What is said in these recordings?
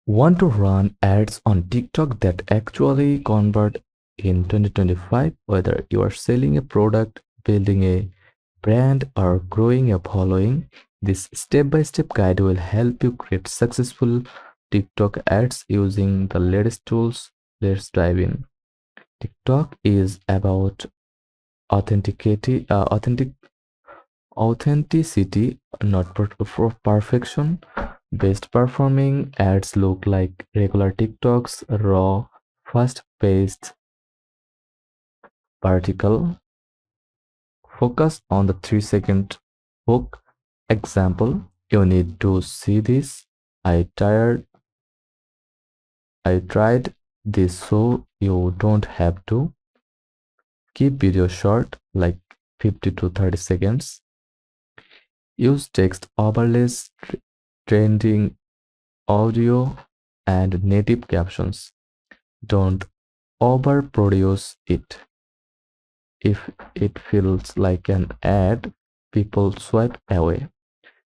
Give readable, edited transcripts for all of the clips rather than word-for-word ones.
Want to run ads on TikTok that actually convert in 2025? Whether you are selling a product, building a brand, or growing a following, this step-by-step guide will help you create successful TikTok ads using the latest tools. Let's dive in. TikTok is about authenticity, authenticity, not for perfection. Best performing ads look like regular TikToks, raw, fast-paced, vertical. Focus on the 3-second hook. Example, you need to see this. I tired. I tried this so you don't have to. Keep video short, like 50 to 30 seconds. Use text overlays, trending audio, and native captions. Don't overproduce it. If it feels like an ad, people swipe away.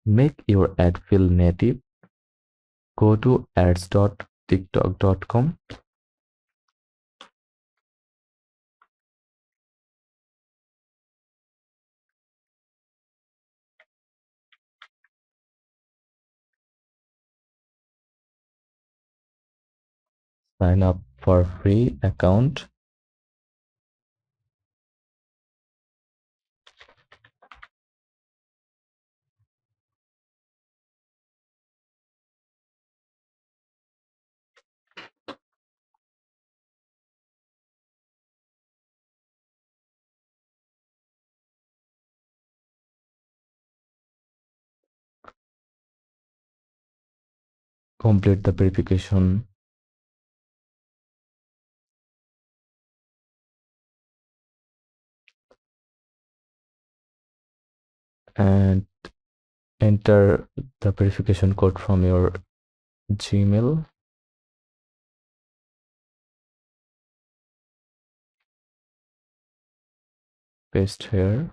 Make your ad feel native. Go to ads.tiktok.com. Sign up for free account. Complete the verification and enter the verification code from your Gmail. Paste here.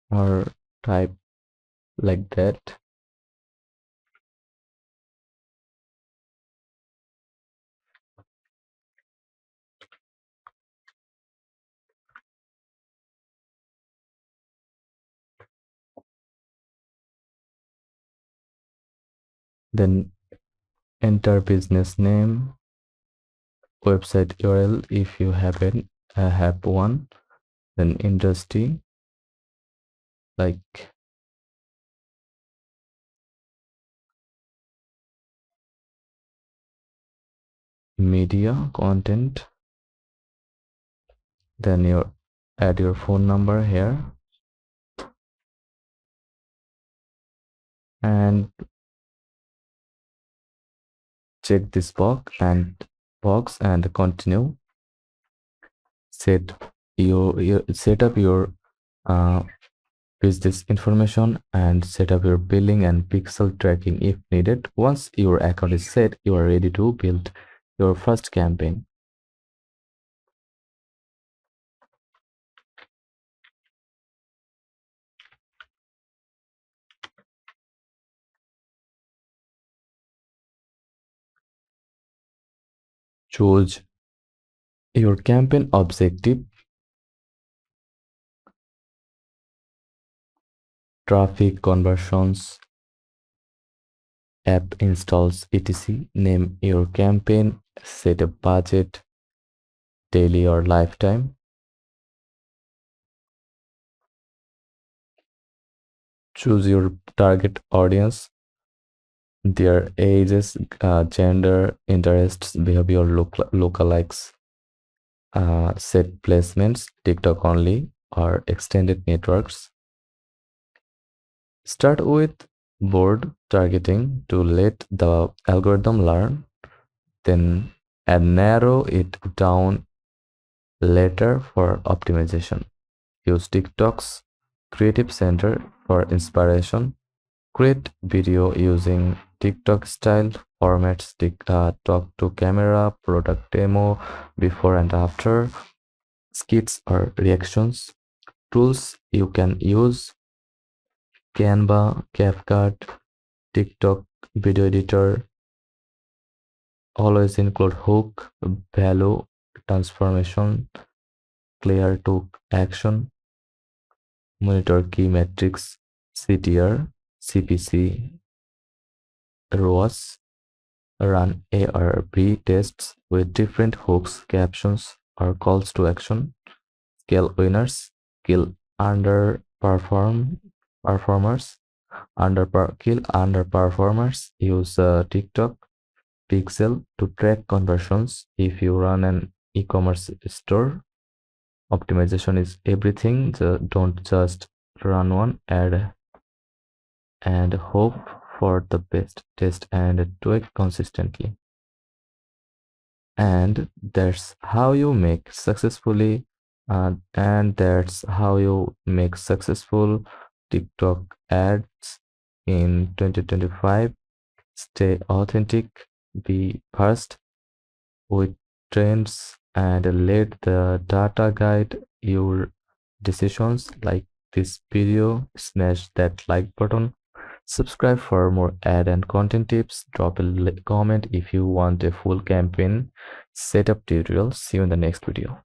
Or type like that. Then enter business name, website URL if you have one, then industry like media content, then add your phone number here and check this box and continue. Set up your uh, business information and set up your billing and pixel tracking if needed. Once your account is set, you are ready to build your first campaign. Choose your campaign objective, traffic, conversions, app installs, etc. Name your campaign, set a budget, daily or lifetime. Choose your target audience, their ages, gender, interests, behavior, lookalikes. Set placements, TikTok only or extended networks. Start with broad targeting to let the algorithm learn, then narrow it down later for optimization. Use TikTok's Creative Center for inspiration. Create video using TikTok style formats, talk to camera, product demo, before and after, skits or reactions. Tools you can use: Canva, CapCut, TikTok video editor. Always include hook, value, transformation, clear to action, monitor key metrics, CTR, CPC, ROAS, run A/B tests with different hooks, captions, or calls to action, scale winners, kill underperform performers, kill underperformers, use TikTok Pixel to track conversions if you run an e-commerce store. Optimization is everything. Don't just run one ad and hope for the best. Test and tweak consistently. And that's how you make successfully and that's how you make successful TikTok ads in 2025. Stay authentic, be first with trends, and let the data guide your decisions. Like this video, smash that like button, subscribe for more ad and content tips, drop a comment if you want a full campaign setup tutorial. See you in the next video.